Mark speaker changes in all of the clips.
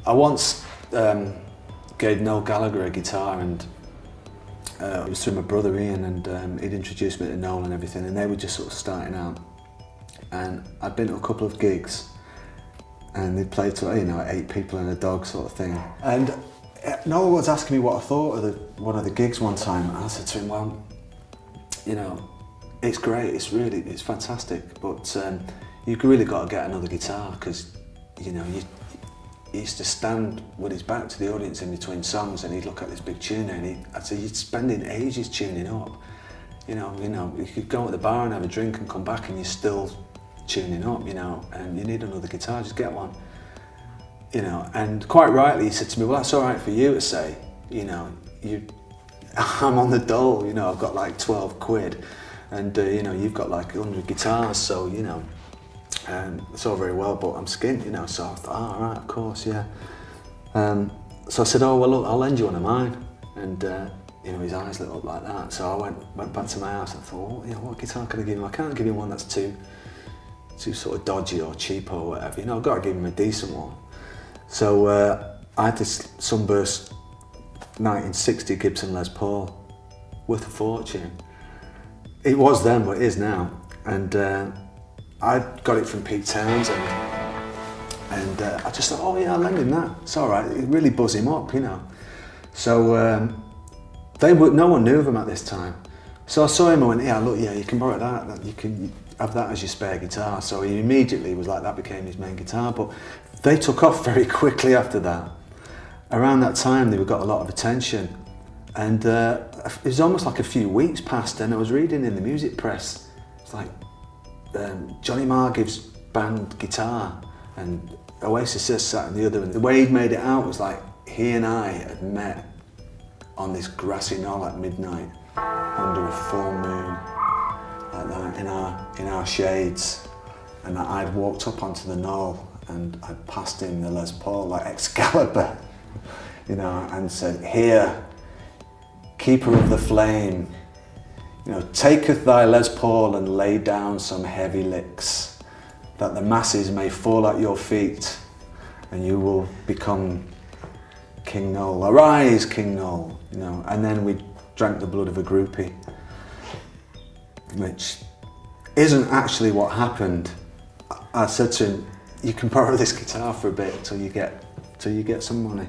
Speaker 1: I once gave Noel Gallagher a guitar, and it was through my brother Ian, and he'd introduced me to Noel and everything, and they were just sort of starting out. And I'd been to a couple of gigs, and they'd played to, 8 people and a dog sort of thing. And Noel was asking me what I thought of one of the gigs one time, and I said to him, well, it's great, it's fantastic, but you've really got to get another guitar, because he used to stand with his back to the audience in between songs, and he'd look at this big tuner, and I'd say, you're spending ages tuning up. You could go at the bar and have a drink and come back and you're still tuning up, and you need another guitar, just get one. And quite rightly he said to me, well, that's all right for you to say, I'm on the dole, I've got like 12 quid, and you've got like 100 guitars, so it's all very well, but I'm skint, so I thought, all right, of course, yeah. So I said, oh, well, look, I'll lend you one of mine. And, his eyes lit up like that. So I went back to my house and thought, what guitar can I give him? I can't give him one that's too sort of dodgy or cheap or whatever, I've got to give him a decent one. So I had this Sunburst 1960 Gibson Les Paul, worth a fortune. It was then, but it is now. And I got it from Pete Townsend, and I just thought, oh yeah, I'll lend him that. It's all right. It really buzz him up, So no one knew of him at this time. So I saw him and went, yeah, look, yeah, you can borrow that. You can have that as your spare guitar. So he immediately was like, that became his main guitar. But they took off very quickly after that. Around that time, they got a lot of attention, and it was almost like a few weeks passed, and I was reading in the music press, it's like, Johnny Marr gives band guitar, and Oasis just sat in the other, and the way he'd made it out was like he and I had met on this grassy knoll at midnight under a full moon, like that, in our shades, and I'd walked up onto the knoll and I'd passed him the Les Paul like Excalibur, and said, here, keeper of the flame, taketh thy Les Paul and lay down some heavy licks, that the masses may fall at your feet, and you will become King Noel. Arise, King Noel, And then we drank the blood of a groupie, which isn't actually what happened. I said to him, you can borrow this guitar for a bit till you get some money.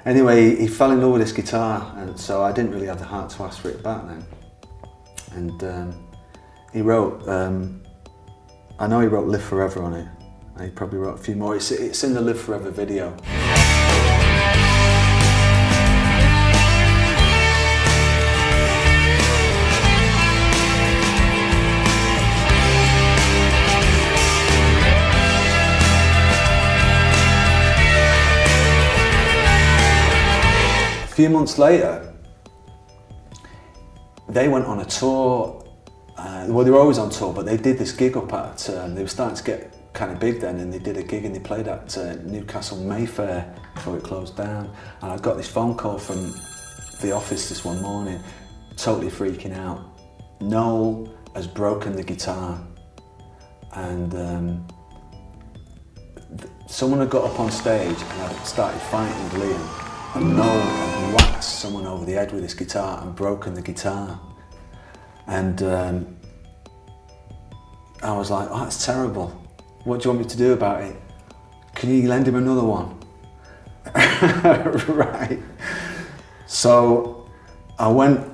Speaker 1: Anyway, he fell in love with this guitar, and so I didn't really have the heart to ask for it back then. And he wrote, I know he wrote Live Forever on it, and he probably wrote a few more. It's in the Live Forever video. A few months later, they went on a tour. Well, they were always on tour, but they did this gig up at, they were starting to get kind of big then, and they did a gig and they played at Newcastle Mayfair before it closed down. And I got this phone call from the office this one morning, totally freaking out. Noel has broken the guitar, and someone had got up on stage and had started fighting Liam, and Noel had whacked someone over the head with his guitar and broken the guitar. And I was like, oh, that's terrible. What do you want me to do about it? Can you lend him another one? Right. So I went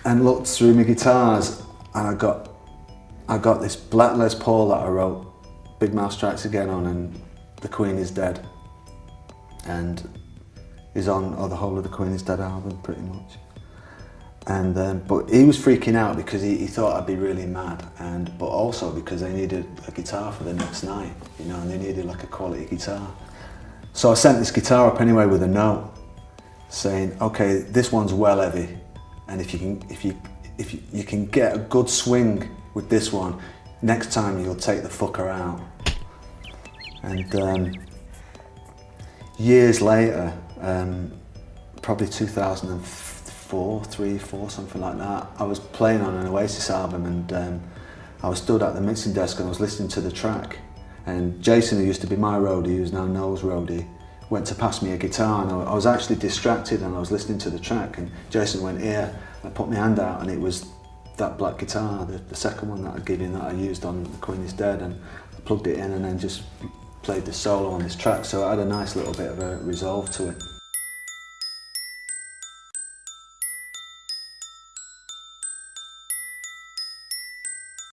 Speaker 1: and looked through my guitars, and I got this black Les Paul that I wrote Big Mouth Strikes Again on, and The Queen Is Dead, and is on the whole of the Queen Is Dead album pretty much. And but he was freaking out because he thought I'd be really mad, but also because they needed a guitar for the next night, and they needed like a quality guitar. So I sent this guitar up anyway with a note saying, okay, this one's well heavy, and if you can get a good swing with this one, next time you'll take the fucker out. And years later, probably 2004, 4, something like that, I was playing on an Oasis album, and I was stood at the mixing desk and I was listening to the track, and Jason, who used to be my roadie, who's now Noel's roadie, went to pass me a guitar, and I was actually distracted, and I was listening to the track, and Jason went here. I put my hand out, and it was that black guitar, the second one that I'd given that I used on The Queen Is Dead, and I plugged it in and then just played the solo on this track, so it had a nice little bit of a resolve to it.